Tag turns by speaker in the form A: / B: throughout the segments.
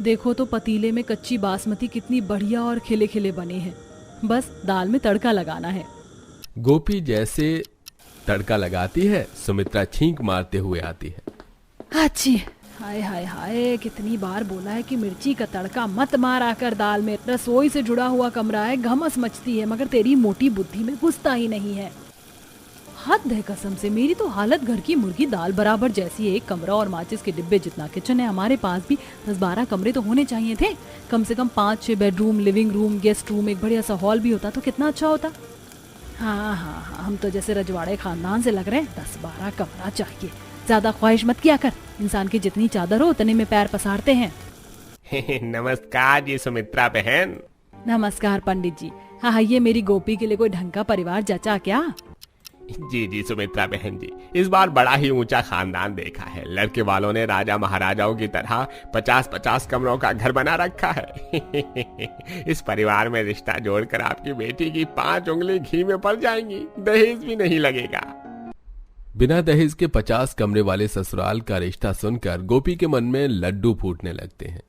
A: देखो तो पतीले में कच्ची बासमती कितनी बढ़िया और खिले खिले बने हैं। बस दाल में तड़का लगाना है।
B: गोपी जैसे तड़का लगाती है, सुमित्रा छींक मारते हुए आती है।
A: अच्छी, हाय हाय हाय, कितनी बार बोला है कि मिर्ची का तड़का मत मारा कर दाल में। रसोई से जुड़ा हुआ कमरा है, घमस मचती है, मगर तेरी मोटी बुद्धि में घुसता ही नहीं है। हद है कसम से, मेरी तो हालत घर की मुर्गी दाल बराबर जैसी है। एक कमरा और माचिस के डिब्बे जितना किचन है। हमारे पास भी 10-12 कमरे तो होने चाहिए थे, कम से कम 5-6 bedroom, living room, guest room, एक बढ़िया सा हॉल भी होता तो कितना अच्छा होता। हाँ हाँ हाँ, हम तो जैसे रजवाड़े खानदान से लग रहे हैं। 10-12 कमरा चाहिए। ज्यादा ख्वाहिश मत किया कर, इंसान की जितनी चादर हो उतने में पैर पसारते हैं।
C: नमस्कार जी सुमित्रा बहन।
A: नमस्कार पंडित जी। हाँ हाँ, ये मेरी गोपी के लिए कोई ढंग का परिवार जचा क्या?
C: जी जी सुमित्रा बहन जी, इस बार बड़ा ही ऊंचा खानदान देखा है। लड़के वालों ने राजा महाराजाओं की तरह 50-50 कमरों का घर बना रखा है। इस परिवार में रिश्ता जोड़कर आपकी बेटी की 5 उंगली घी में पड़ जाएंगी, दहेज भी नहीं लगेगा।
B: बिना दहेज के 50 कमरे वाले ससुराल का रिश्ता सुनकर गोपी के मन में लड्डू फूटने लगते हैं।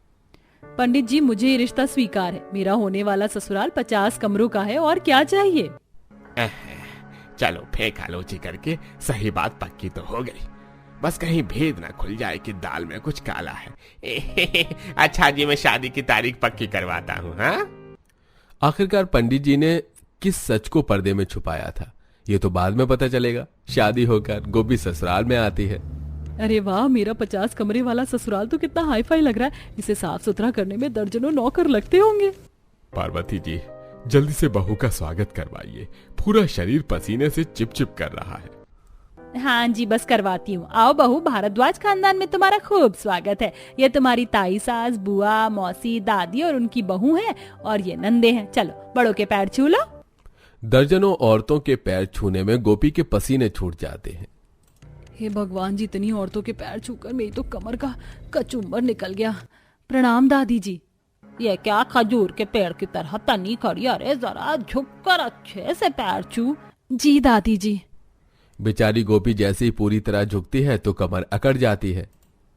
A: पंडित जी, मुझे ये रिश्ता स्वीकार है। मेरा होने वाला ससुराल 50 कमरों का है, और क्या चाहिए?
C: चलो फेंकालोची करके सही बात पक्की तो हो गई। बस कहीं भेद ना खुल जाए कि दाल में कुछ काला है। अच्छा जी, मैं शादी की तारीख पक्की करवाता हूँ। हाँ,
B: आखिरकार पंडित जी ने किस सच को पर्दे में छुपाया था, ये तो बाद में पता चलेगा। शादी होकर गोपी ससुराल में आती है।
A: अरे वाह, मेरा 50 कमरे वाला ससुराल तो कितना हाई फाई लग रहा है। इसे साफ सुथरा करने में दर्जनों नौकर लगते होंगे।
B: पार्वती जी, जल्दी से बहू का स्वागत करवाइए। पूरा शरीर पसीने से चिपचिप कर रहा है।
A: हाँ जी, बस करवाती हूँ। आओ बहू, भारद्वाज खानदान में तुम्हारा खूब स्वागत है। ये तुम्हारी ताई सास, बुआ, मौसी, दादी और उनकी बहू है, और ये नंदे हैं। चलो बड़ों के पैर छू लो।
B: दर्जनों औरतों के पैर छूने में गोपी के पसीने छूट जाते हैं।
A: हे भगवान जी, इतनी औरतों के पैर छूकर मेरी तो कमर का कचूमर निकल गया। प्रणाम दादी जी।
D: ये क्या खजूर के पेड़ की तरह तनी खड़ी? अरे जरा झुककर अच्छे से पैर छू।
A: जी दादी जी।
B: बेचारी गोपी जैसे ही पूरी तरह झुकती है तो कमर अकड़ जाती है।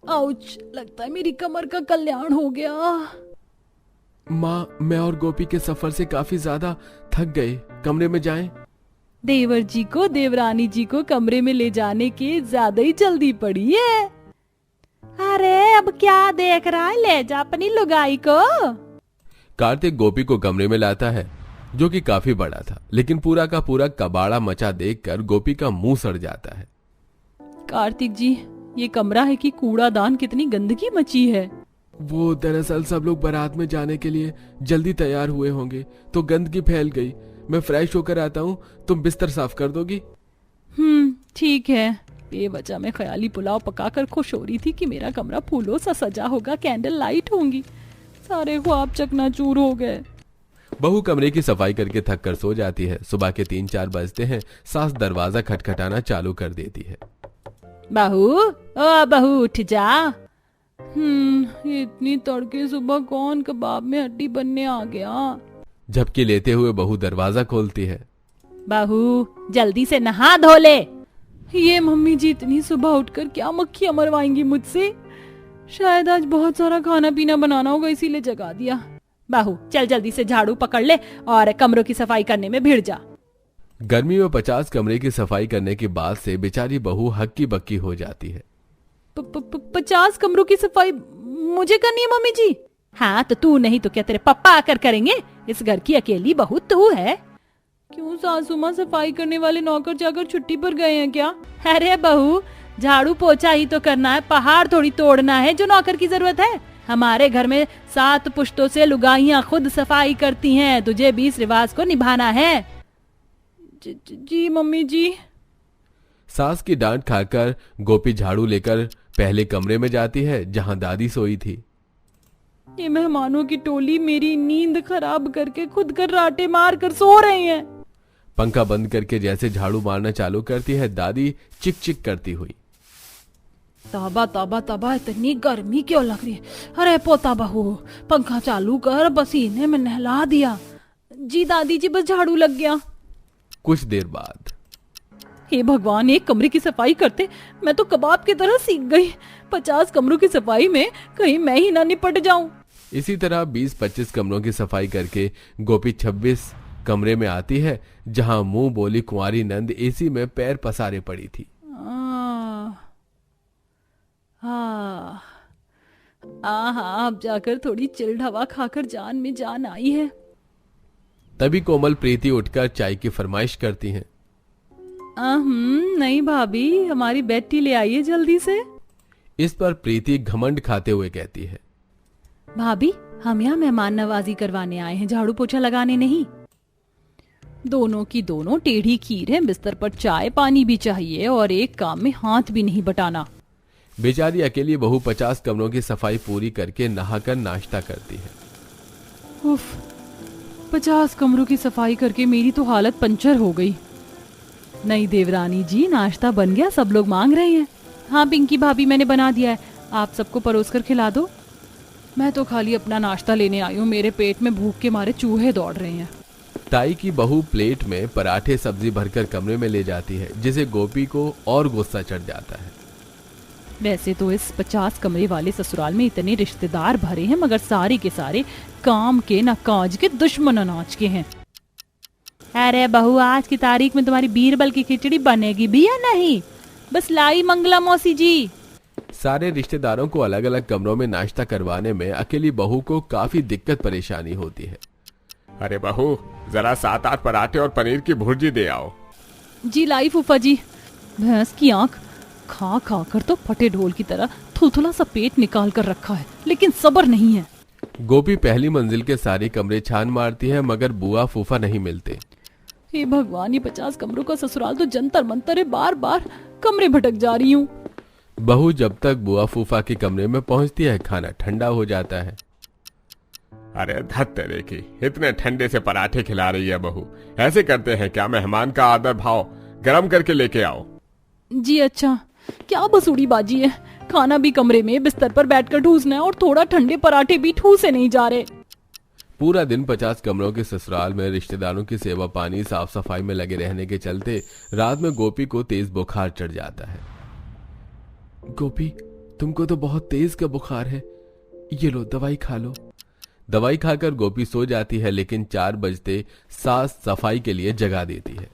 A: आउच, लगता है मेरी कमर का कल्याण हो गया।
B: माँ, मैं और गोपी के सफर से काफी ज्यादा थक गए, कमरे में जाएं?
A: देवर जी को देवरानी जी को कमरे में ले जाने की ज्यादा ही जल्दी पड़ी है।
D: अरे अब क्या देख रहा है, ले जा अपनी लुगाई को।
B: कार्तिक गोपी को कमरे में लाता है, जो कि काफी बड़ा था, लेकिन पूरा का पूरा कबाड़ा मचा देखकर गोपी का मुंह सड़ जाता है।
A: कार्तिक जी, ये कमरा है कि कूड़ादान? कितनी गंदगी मची है।
B: वो दरअसल सब लोग बारात में जाने के लिए जल्दी तैयार हुए होंगे, तो गंदगी फैल गई। मैं फ्रेश होकर आता हूँ, तुम बिस्तर साफ कर दोगी?
A: ठीक है। बेवजह में ख्याली पुलाव पकाकर खुश हो रही थी कि मेरा कमरा फूलों सा सजा होगा, कैंडल लाइट होंगी। सारे ख्वाब चकनाचूर हो गए।
B: बहू कमरे की सफाई करके थक कर सो जाती है। सुबह के 3-4 बजते हैं। सास दरवाजा खटखटाना चालू कर देती है।
D: बहू, ओ बहू उठ जा।
A: इतनी तड़के सुबह कौन कबाब में हड्डी बनने आ गया?
B: झपकी लेते हुए बहू दरवाजा खोलती है।
D: बहू जल्दी से नहा धो ले।
A: ये मम्मी जी इतनी सुबह उठकर क्या मक्खियां मरवाएंगी मुझसे? शायद आज बहुत सारा खाना पीना बनाना होगा, इसीलिए जगा दिया।
D: बहू चल जल्दी से झाड़ू पकड़ ले और कमरों की सफाई करने में भिड़ जा।
B: गर्मी में 50 कमरे की सफाई करने के बाद से बेचारी बहू हक्की बक्की हो जाती है।
A: 50 कमरों की सफाई मुझे करनी है मम्मी जी?
D: हाँ, तो तू नहीं तो क्या तेरे पापा आकर करेंगे? इस घर की अकेली बहू तू है।
A: क्यों सासू माँ, सफाई करने वाले नौकर जाकर छुट्टी पर गए हैं क्या?
D: अरे बहू, झाड़ू पोछा ही तो करना है, पहाड़ थोड़ी तोड़ना है जो नौकर की जरूरत है। हमारे घर में 7 पुश्तों से लुगाइयाँ खुद सफाई करती हैं, तुझे 20 रिवाज को निभाना है।
A: जी मम्मी जी।
B: सास की डांट खाकर गोपी झाड़ू लेकर पहले कमरे में जाती है जहां दादी सोई थी।
A: ये मेहमानों की टोली मेरी नींद खराब करके खुद कराटे मार कर सो रहे हैं।
B: पंखा बंद करके जैसे झाड़ू मारना चालू करती है, दादी चिक चिक करती हुई।
D: तौबा तौबा तौबा, इतनी गर्मी क्यों लग रही है? अरे पोता बहू, पंखा चालू कर, पसीने में नहला दिया।
A: जी दादी जी, बस झाड़ू लग गया।
B: कुछ देर बाद,
A: हे भगवान, एक कमरे की सफाई करते मैं तो कबाब की तरह सीख गई। 50 कमरों की सफाई में कहीं मैं ही ना निपट जाऊं।
B: इसी तरह 20-25 कमरों की सफाई करके गोपी 26 कमरे में आती है जहां मुंह बोली कुंवारी नंद एसी में पैर पसारे पड़ी थी।
A: अब जाकर थोड़ी चिल्ड हवा खाकर जान में जान आई है।
B: तभी कोमल प्रीति उठकर चाय की फरमाइश करती हैं।
D: नहीं भाभी, हमारी बेड टी ले आइए जल्दी से।
B: इस पर प्रीति घमंड खाते हुए कहती है,
D: भाभी हम यहाँ मेहमान नवाजी करवाने आए हैं, झाड़ू पोछा लगाने नहीं। दोनों की दोनों टेढ़ी खीर है, बिस्तर पर चाय पानी भी चाहिए और एक काम में हाथ भी नहीं बटाना।
B: बेचारी अकेली बहू 50 कमरों की सफाई पूरी करके नहाकर नाश्ता करती है।
D: उफ, 50 कमरों की सफाई करके मेरी तो हालत पंचर हो गई। नहीं देवरानी जी, नाश्ता बन गया, सब लोग मांग रहे हैं। हाँ पिंकी भाभी, मैंने बना दिया है, आप सबको परोस कर खिला दो। मैं तो खाली अपना नाश्ता लेने आई हूँ, मेरे पेट में भूख के मारे चूहे दौड़ रहे हैं।
B: ताई की बहू प्लेट में पराठे सब्जी भरकर कमरे में ले जाती है, जिसे गोपी को और गुस्सा चढ़ जाता है।
D: वैसे तो इस 50 कमरे वाले ससुराल में इतने रिश्तेदार भरे हैं, मगर सारे के सारे काम के न काज के दुश्मन अनाज के हैं। अरे बहू, आज की तारीख में तुम्हारी बीरबल की खिचड़ी बनेगी भी या नहीं? बस लाई मंगला मौसी जी।
B: सारे रिश्तेदारों को अलग अलग कमरों में नाश्ता करवाने में अकेली बहू को काफी दिक्कत परेशानी होती है।
C: अरे बहू, जरा 7-8 पराठे और पनीर की भुर्जी दे आओ।
D: जी लाई फूफा जी। भैंस की आंख खा खा कर तो फटे ढोल की तरह थुलथुला सा पेट निकाल कर रखा है, लेकिन सब्र नहीं है।
B: गोपी पहली मंजिल के सारे कमरे छान मारती है, मगर बुआ फूफा नहीं मिलते।
A: हे भगवान, ये 50 कमरों का ससुराल तो जंतर मंतर है, बार बार कमरे भटक जा रही हूँ।
B: बहू जब तक बुआ फूफा के कमरे में पहुंचती है, खाना ठंडा हो जाता है।
C: अरे धत तेरे की, इतने ठंडे से पराठे खिला रही है बहू। ऐसे करते हैं क्या? मेहमान का आदर भाव, गरम करके लेके आओ।
A: जी अच्छा, क्या बसूड़ी बाजी है, खाना भी कमरे में बिस्तर पर बैठकर ठूसना है और थोड़ा ठंडे पराठे भी ठूसे नहीं जा रहे।
B: पूरा दिन 50 कमरों के ससुराल में रिश्तेदारों की सेवा पानी साफ सफाई में लगे रहने के चलते रात में गोपी को तेज बुखार चढ़ जाता है। गोपी, तुमको तो बहुत तेज का बुखार है, ये लो दवाई खा लो। दवाई खाकर गोपी सो जाती है, लेकिन 4 बजते सास सफाई के लिए जगा देती है।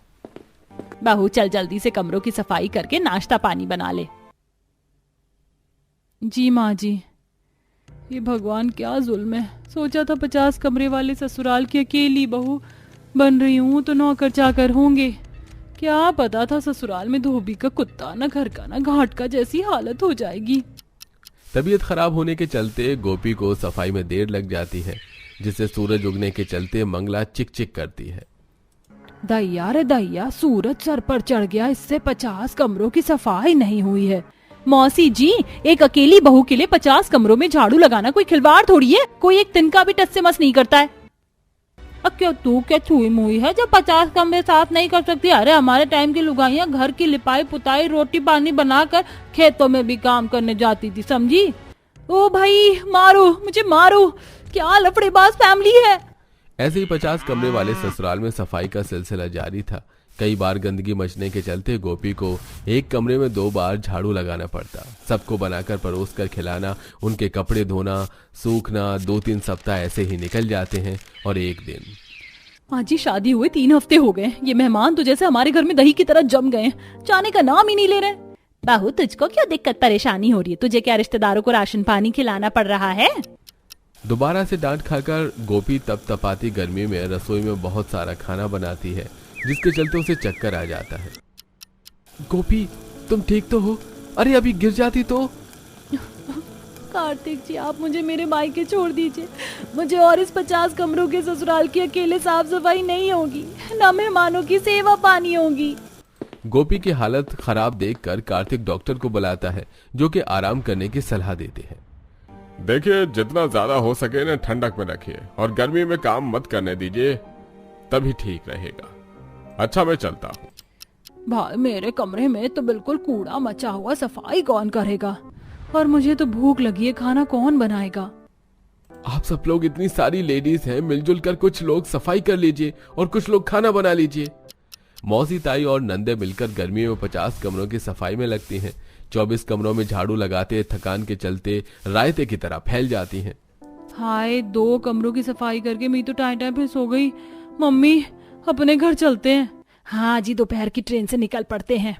D: बहू चल जल्दी से कमरों की सफाई करके नाश्ता पानी बना ले।
A: जी माँ जी। ये भगवान क्या जुल्म है, सोचा था 50 कमरे वाले ससुराल की अकेली बहू बन रही हूँ तो नौकर चाकर होंगे, क्या पता था ससुराल में धोबी का कुत्ता, न घर का न घाट का जैसी हालत हो जाएगी।
B: तबीयत खराब होने के चलते गोपी को सफाई में देर लग जाती है, जिससे सूरज उगने के चलते मंगला चिक चिक करती है।
A: दैया रे दैया, सूरज सर पर चढ़ गया, इससे 50 कमरों की सफाई नहीं हुई है।
D: मौसी जी, एक अकेली बहू के लिए 50 कमरों में झाड़ू लगाना कोई खिलवाड़ थोड़ी है, कोई एक तिनका भी टस से मस नहीं करता है।
A: क्यों तू क्या छुई मुई है जो 50 कमरे साफ नहीं कर सकती? अरे हमारे टाइम की लुगाइयां घर की लिपाई पुताई रोटी पानी बनाकर खेतों में भी काम करने जाती थी, समझी?
D: ओ भाई मारो, मुझे मारो, क्या लफड़ेबाज फैमिली है।
B: ऐसे ही 50 कमरे वाले ससुराल में सफाई का सिलसिला जारी था। कई बार गंदगी मचने के चलते गोपी को एक कमरे में 2 बार झाड़ू लगाना पड़ता। सबको बनाकर परोस कर खिलाना, उनके कपड़े धोना, सूखना, 2-3 सप्ताह ऐसे ही निकल जाते हैं। और एक दिन,
D: आज ही शादी हुए 3 हफ्ते हो गए, ये मेहमान तो जैसे हमारे घर में दही की तरह जम गए, जाने का नाम ही नहीं ले रहे।
A: बहू, तुझको क्या दिक्कत परेशानी हो रही है? तुझे क्या रिश्तेदारों को राशन पानी खिलाना पड़ रहा है?
B: दोबारा से डांट खाकर गोपी तपतपाती गर्मी में रसोई में बहुत सारा खाना बनाती है, जिसके चलते उसे चक्कर आ जाता है। गोपी, तुम ठीक तो हो? अरे अभी गिर जाती तो।
A: कार्तिक जी, आप मुझे मेरे मायके छोड़ दीजिए, मुझे और इस 50 कमरों के ससुराल की अकेले साफ सफाई नहीं होगी, ना मेहमानों की सेवा पानी होगी।
B: गोपी की हालत खराब देखकर कार्तिक डॉक्टर को बुलाता है, जो कि आराम करने की सलाह देते हैं।
C: देखिए, जितना ज्यादा हो सके ना ठंडक में रखिए और गर्मी में काम मत करने दीजिए, तभी ठीक रहेगा। अच्छा, मैं चलता हूँ।
A: भाई, मेरे कमरे में तो बिल्कुल कूड़ा मचा हुआ, सफाई कौन करेगा? और मुझे तो भूख लगी है, खाना कौन बनाएगा?
B: आप सब लोग इतनी सारी लेडीज हैं, मिलजुल कर कुछ लोग सफाई कर लीजिए और कुछ लोग खाना बना लीजिए। मौसी ताई और नंदे मिलकर गर्मियों में 50 कमरों की सफाई में लगती हैं। 24 कमरों में झाड़ू लगाते थकान के चलते रायते की तरह फैल जाती हैं।
D: हाय, 2 कमरों की सफाई करके मैं तो टाइम टाइम पे सो गई। मम्मी, अपने घर चलते हैं।
A: हाँ जी, दोपहर की ट्रेन से निकल पड़ते हैं।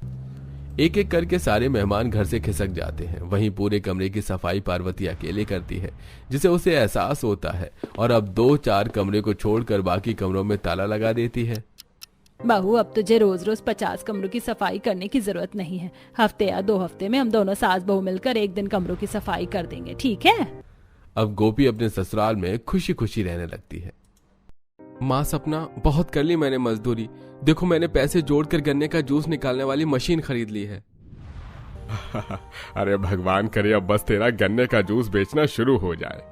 B: एक एक करके सारे मेहमान घर से खिसक जाते हैं। वहीं पूरे कमरे की सफाई पार्वती अकेले करती है, जिसे उसे एहसास होता है, और अब 2-4 कमरे को छोड़कर बाकी कमरों में ताला लगा देती है।
D: बहू, अब तुझे रोज रोज 50 कमरों की सफाई करने की जरूरत नहीं है। हफ्ते या 2 हफ्ते में हम दोनों सास बहू मिलकर एक दिन कमरों की सफाई कर देंगे, ठीक है?
B: अब गोपी अपने ससुराल में खुशी खुशी रहने लगती है। माँ सपना, बहुत कर ली मैंने मजदूरी। देखो, मैंने पैसे जोड़कर गन्ने का जूस निकालने वाली मशीन खरीद ली है।
C: अरे भगवान करे अब बस तेरा गन्ने का जूस बेचना शुरू हो जाए।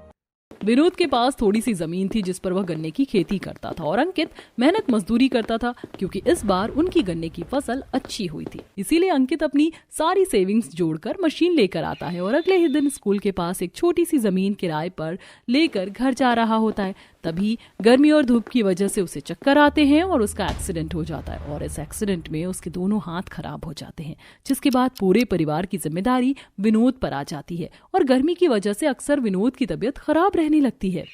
D: विनोद के पास थोड़ी सी जमीन थी जिस पर वह गन्ने की खेती करता था, और अंकित मेहनत मजदूरी करता था, क्योंकि इस बार उनकी गन्ने की फसल अच्छी हुई थी। इसीलिए अंकित अपनी सारी सेविंग्स जोड़कर मशीन लेकर आता है और अगले ही दिन स्कूल के पास एक छोटी सी जमीन किराए पर लेकर घर जा रहा होता है। तभी गर्मी और धूप की वजह से उसे चक्कर आते हैं और उसका एक्सीडेंट हो जाता है, और इस एक्सीडेंट में उसके दोनों हाथ खराब हो जाते हैं, जिसके बाद पूरे परिवार की जिम्मेदारी विनोद पर आ जाती है, और गर्मी की वजह से अक्सर विनोद की तबीयत खराब रहने लगती है।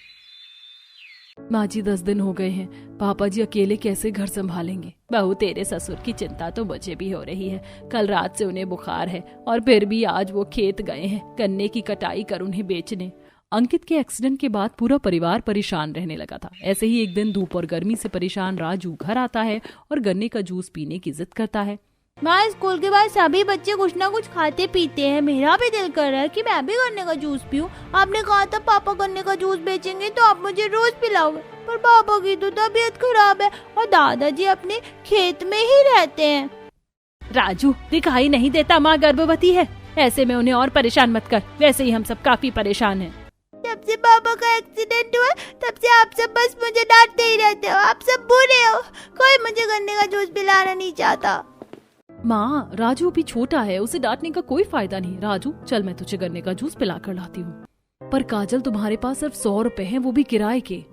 D: माँ जी, 10 दिन हो गए हैं, पापा जी अकेले कैसे घर संभालेंगे? बहू, तेरे ससुर की चिंता तो मुझे भी हो रही है। कल रात से उन्हें बुखार है और फिर भी आज वो खेत गए हैं गन्ने की कटाई कर उन्हें बेचने। अंकित के एक्सीडेंट के बाद पूरा परिवार परेशान रहने लगा था। ऐसे ही एक दिन धूप और गर्मी से परेशान राजू घर आता है और गन्ने का जूस पीने की जिद करता है।
E: माँ, स्कूल के बाद सभी बच्चे कुछ ना कुछ खाते पीते हैं, मेरा भी दिल कर रहा है कि मैं भी गन्ने का जूस पीऊं। आपने कहा था पापा गन्ने का जूस बेचेंगे तो आप मुझे रोज पिलाओगे, पर पापा की तो तबीयत खराब है और दादाजी अपने खेत में ही रहते हैं।
D: राजू, दिखाई नहीं देता माँ गर्भवती है? ऐसे में उन्हें और परेशान मत कर, वैसे ही हम सब काफी परेशान हैं।
E: जब से पापा का एक्सीडेंट हुआ तब से आप सब बस मुझे डांटते ही रहते हो। आप सब बुरे हो, कोई मुझे गन्ने का जूस पिलाना नहीं चाहता।
D: माँ, राजू अभी छोटा है, उसे डांटने का कोई फायदा नहीं। राजू, चल मैं तुझे गन्ने का जूस पिला कर लाती हूँ। पर काजल, तुम्हारे पास सिर्फ 100 रुपए हैं, वो भी किराए के।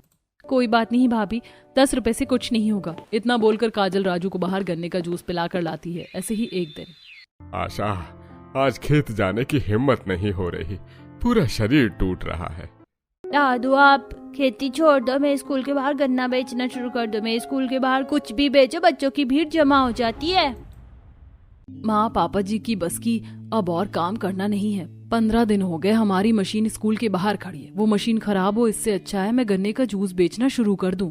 D: कोई बात नहीं भाभी, 10 रुपए से कुछ नहीं होगा। इतना बोलकर काजल राजू को बाहर गन्ने का जूस पिला कर लाती है। ऐसे ही एक दिन।
C: आशा, आज खेत जाने की हिम्मत नहीं हो रही, पूरा शरीर टूट रहा है।
E: दादू, आप खेती छोड़ दो, मैं स्कूल के बाहर गन्ना बेचना शुरू कर दो। मैं स्कूल के बाहर कुछ भी बेचो, बच्चों की भीड़ जमा हो जाती है।
D: माँ, पापा जी की बस की अब और काम करना नहीं है। 15 दिन हो गए हमारी मशीन स्कूल के बाहर खड़ी है। वो मशीन खराब हो, इससे अच्छा है मैं गन्ने का जूस बेचना शुरू कर दूं।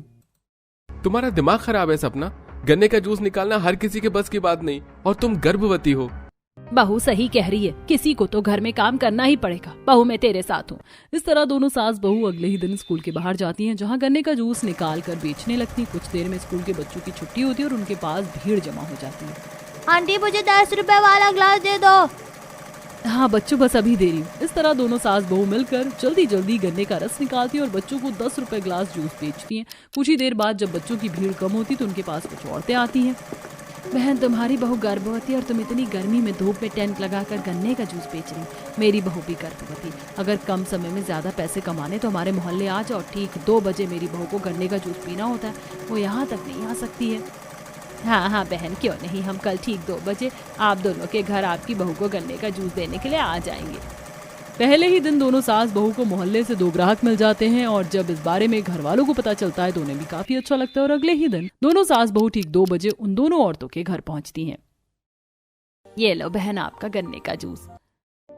B: तुम्हारा दिमाग खराब है सपना? गन्ने का जूस निकालना हर किसी के बस की बात नहीं, और तुम गर्भवती हो।
D: बहू सही कह रही है, किसी को तो घर में काम करना ही पड़ेगा। बहू, मैं तेरे साथ हूँ। इस तरह दोनों सास बहू अगले ही दिन स्कूल के बाहर जाती हैं, जहाँ गन्ने का जूस निकाल कर बेचने लगती। कुछ देर में स्कूल के बच्चों की छुट्टी होती है और उनके पास भीड़ जमा हो जाती है।
E: आंटी, मुझे 10 रुपए वाला ग्लास दे दो।
D: हाँ बच्चों, बस अभी दे रही हूँ। इस तरह दोनों सास बहू मिलकर जल्दी जल्दी गन्ने का रस निकालती है और बच्चों को 10 रुपए ग्लास जूस बेचती हैं। कुछ ही देर बाद जब बच्चों की भीड़ कम होती तो उनके पास कुछ औरतें आती हैं। बहन, तुम्हारी बहू गर्भवती और तुम इतनी गर्मी में धूप में टेंट लगाकर गन्ने का जूस बेच रही। मेरी बहू भी गर्भवती। अगर कम समय में ज्यादा पैसे कमाने तो हमारे मोहल्ले आ जाओ। ठीक 2 बजे मेरी बहू को गन्ने का जूस पीना होता है, वो यहाँ तक नहीं आ सकती है। हाँ हाँ बहन, क्यों नहीं, हम कल ठीक 2 बजे आप दोनों के घर आपकी बहू को गन्ने का जूस देने के लिए आ जाएंगे। पहले ही दिन दोनों सास बहू को मोहल्ले से 2 ग्राहक मिल जाते हैं, और जब इस बारे में घर वालों को पता चलता है तो उन्हें भी काफी अच्छा लगता है। और अगले ही दिन दोनों सास बहू ठीक 2 बजे उन दोनों औरतों के घर पहुंचती हैं। ये लो बहन, आपका गन्ने का जूस।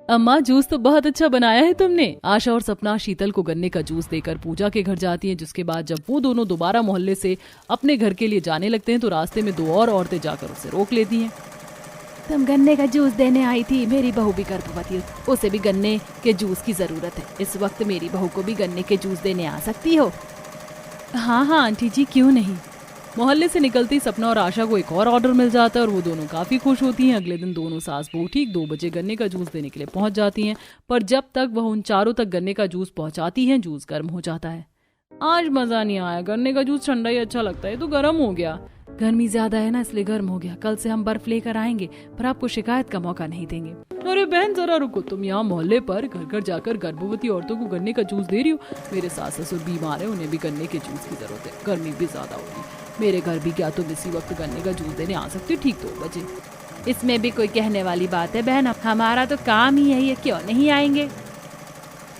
D: अम्मा, जूस तो बहुत अच्छा बनाया है तुमने। आशा और सपना शीतल को गन्ने का जूस देकर पूजा के घर जाती हैं, जिसके बाद जब वो दोनों दोबारा मोहल्ले से अपने घर के लिए जाने लगते हैं तो रास्ते में 2 और औरतें जाकर उसे रोक लेती हैं। तुम गन्ने का जूस देने आई थी, मेरी बहू भी गर्भवती, उसे भी गन्ने के जूस की जरूरत है। इस वक्त मेरी बहू को भी गन्ने के जूस देने आ सकती हो? हाँ हाँ आंटी जी, क्यों नहीं। मोहल्ले से निकलती सपना और आशा को एक और ऑर्डर मिल जाता है और वो दोनों काफी खुश होती हैं। अगले दिन दोनों सास बहू ठीक 2 बजे गन्ने का जूस देने के लिए पहुंच जाती हैं, पर जब तक वह उन चारों तक गन्ने का जूस पहुंचाती हैं, जूस गर्म हो जाता है। आज मजा नहीं आया, गन्ने का जूस ठंडा ही अच्छा लगता है, तो गर्म हो गया। गर्मी ज्यादा है ना, इसलिए गर्म हो गया। कल से हम बर्फ लेकर आएंगे, पर आपको शिकायत का मौका नहीं देंगे। अरे बहन जरा रुको, तुम यहाँ मोहल्ले पर घर घर जाकर गर्भवती औरतों को गन्ने का जूस दे रही हो। मेरे सास ससुर बीमार है, उन्हें भी गन्ने के जूस की जरूरत है। गर्मी भी ज्यादा होगी, मेरे घर भी क्या तुम इसी वक्त गन्ने का जूस देने आ सकते हो ठीक 2 बजे। इसमें भी कोई कहने वाली बात है बहन, हमारा तो काम ही यही है, क्यों नहीं आएंगे।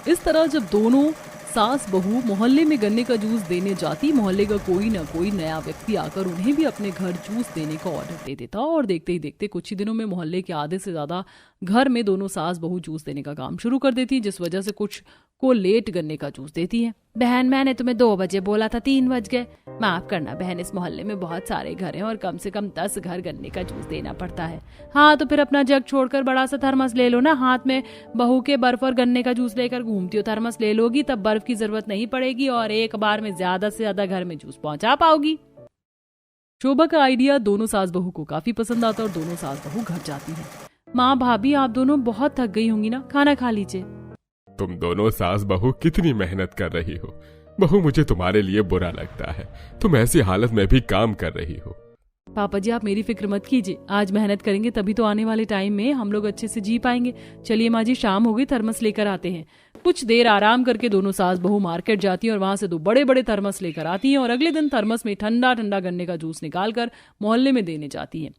D: इस तरह जब दोनों
A: सास बहू मोहल्ले में गन्ने का जूस देने जाती। मोहल्ले का कोई ना कोई नया व्यक्ति आकर उन्हें भी अपने घर जूस देने का ऑर्डर दे देता और देखते ही देखते कुछ ही दिनों में मोहल्ले के आधे से ज्यादा घर में दोनों सास बहू जूस देने का काम शुरू कर देती, जिस वजह से कुछ को लेट गन्ने का जूस देती है।
D: बहन, मैंने तुम्हें 2 बजे बोला था, 3 बज गए। माफ करना बहन, इस मोहल्ले में बहुत सारे घर हैं और कम से कम 10 घर गन्ने का जूस देना पड़ता है। हाँ तो फिर अपना जग छोड़कर बड़ा सा थर्मस ले लो ना। हाथ में बहू के बर्फ और गन्ने का जूस लेकर घूमती हो, थर्मस ले लोगी तब बर्फ की जरूरत नहीं पड़ेगी और एक बार में ज्यादा से ज्यादा घर में जूस पहुंचा पाओगी।
A: शोभा का आइडिया दोनों सास बहू को काफी पसंद आता और दोनों सास बहू घर जाती है।
D: माँ भाभी, आप दोनों बहुत थक गई होंगी ना, खाना खा लीजिए।
C: तुम दोनों सास बहू कितनी मेहनत कर रही हो। बहू, मुझे तुम्हारे लिए बुरा लगता है, तुम ऐसी हालत में भी काम कर रही हो।
A: पापा जी, आप मेरी फिक्र मत कीजिए, आज मेहनत करेंगे तभी तो आने वाले टाइम में हम लोग अच्छे से जी पाएंगे। चलिए माँ जी, शाम हो गई, थर्मस लेकर आते हैं। कुछ देर आराम करके दोनों सास बहू मार्केट जाती है और वहां से 2 बड़े बड़े थर्मस लेकर आती हैं और अगले दिन थर्मस में ठंडा ठंडा गन्ने का जूस निकालकर मोहल्ले में देने जाती है।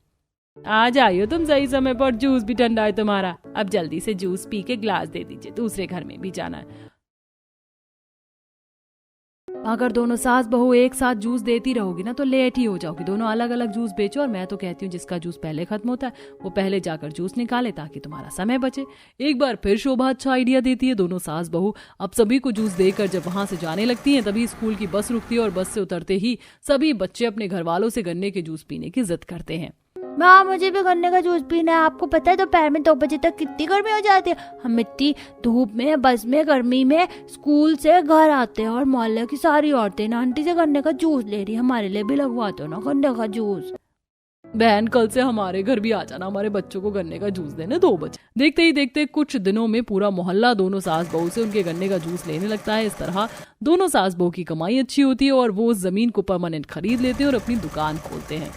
D: आ जाइयो तुम सही समय पर, जूस भी ठंडा है तुम्हारा। अब जल्दी से जूस पी के ग्लास दे दीजिए, दूसरे घर में भी जाना है।
A: अगर दोनों सास बहू एक साथ जूस देती रहोगी ना तो लेट ही हो जाओगी। दोनों अलग अलग जूस बेचो और मैं तो कहती हूँ जिसका जूस पहले खत्म होता है वो पहले जाकर जूस निकाले ताकि तुम्हारा समय बचे। एक बार फिर शोभा अच्छा आइडिया देती है। दोनों सास बहू अब सभी को जूस देकर जब वहां से जाने लगती हैं तभी स्कूल की बस रुकती है और बस से उतरते ही सभी बच्चे अपने घर वालों से गन्ने के जूस पीने की जिद करते हैं।
E: माँ, मुझे भी गन्ने का जूस पीना है। आपको पता है दोपहर में 2 बजे तक कितनी गर्मी हो जाती है। हम इतनी धूप में, बस में, गर्मी में स्कूल से घर आते हैं और मोहल्ले की सारी औरतें ना आंटी से गन्ने का जूस ले रही, हमारे लिए भी लगवाते हो ना गन्ने का जूस।
A: बहन, कल से हमारे घर भी आ जाना, हमारे बच्चों को गन्ने का जूस देने 2 बजे। देखते ही देखते कुछ दिनों में पूरा मोहल्ला दोनों सास बहू से उनके गन्ने का जूस लेने लगता है। इस तरह दोनों सास बहू की कमाई अच्छी होती है और वो उस जमीन को परमानेंट खरीद लेते हैं और अपनी दुकान खोलते हैं।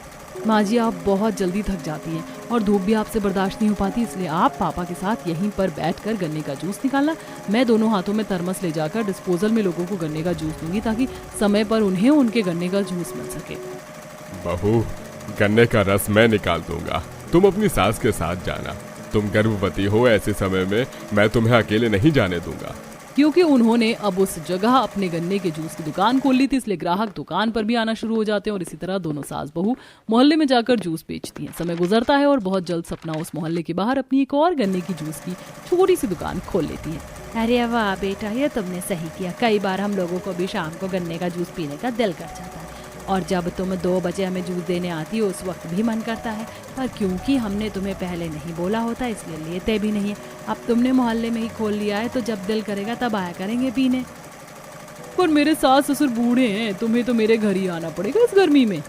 A: माँ जी, आप बहुत जल्दी थक जाती हैं और धूप भी आपसे बर्दाश्त नहीं हो पाती, इसलिए आप पापा के साथ यहीं पर बैठकर गन्ने का जूस निकालना। मैं दोनों हाथों में थर्मस ले जाकर डिस्पोजल में लोगों को गन्ने का जूस दूंगी ताकि समय पर उन्हें उनके गन्ने का जूस मिल सके।
C: बहू, गन्ने का रस मैं निकाल दूंगा, तुम अपनी सास के साथ जाना। तुम गर्भवती हो, ऐसे समय में मैं तुम्हें अकेले नहीं जाने दूंगा।
A: क्योंकि उन्होंने अब उस जगह अपने गन्ने के जूस की दुकान खोल ली थी, इसलिए ग्राहक दुकान पर भी आना शुरू हो जाते हैं और इसी तरह दोनों सास बहू मोहल्ले में जाकर जूस बेचती हैं। समय गुजरता है और बहुत जल्द सपना उस मोहल्ले के बाहर अपनी एक और गन्ने की जूस की छोटी सी दुकान खोल लेती है।
D: अरे वाह बेटा, ये तुमने सही किया। कई बार हम लोगों को भी शाम को गन्ने का जूस पीने का दिल कर जाता है और जब तुम 2 बजे हमें जूस देने आती हो उस वक्त भी मन करता है, पर क्योंकि हमने तुम्हें पहले नहीं बोला होता इसलिए लेते भी नहीं है। अब तुमने मोहल्ले में ही खोल लिया है तो जब दिल करेगा तब आया करेंगे पीने।
A: पर मेरे सास ससुर बूढ़े हैं, तुम्हें तो मेरे घर ही आना पड़ेगा इस गर्मी में।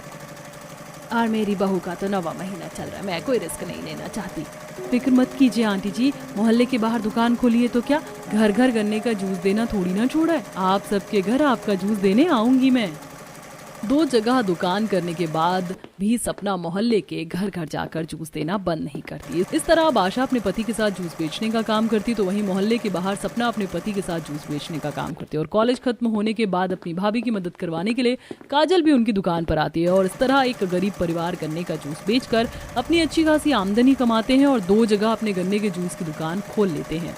D: और मेरी बहू का तो 9वां महीना चल रहा है, मैं कोई रिस्क नहीं लेना चाहती।
A: फिक्र मत कीजिए आंटी जी, मोहल्ले के बाहर दुकान खोली है तो क्या घर घर गन्ने का जूस देना थोड़ी ना छोड़ा है। आप सबके घर आपका जूस देने आऊंगी मैं। 2 जगह दुकान करने के बाद भी सपना मोहल्ले के घर घर जाकर जूस देना बंद नहीं करती। इस तरह अब आशा अपने पति के साथ जूस बेचने का काम करती तो वहीं मोहल्ले के बाहर सपना अपने पति के साथ जूस बेचने का काम करती है और कॉलेज खत्म होने के बाद अपनी भाभी की मदद करवाने के लिए काजल भी उनकी दुकान पर आती है और इस तरह एक गरीब परिवार गन्ने का जूस बेचकर अपनी अच्छी खासी आमदनी कमाते हैं और 2 जगह अपने गन्ने के जूस की दुकान खोल लेते हैं।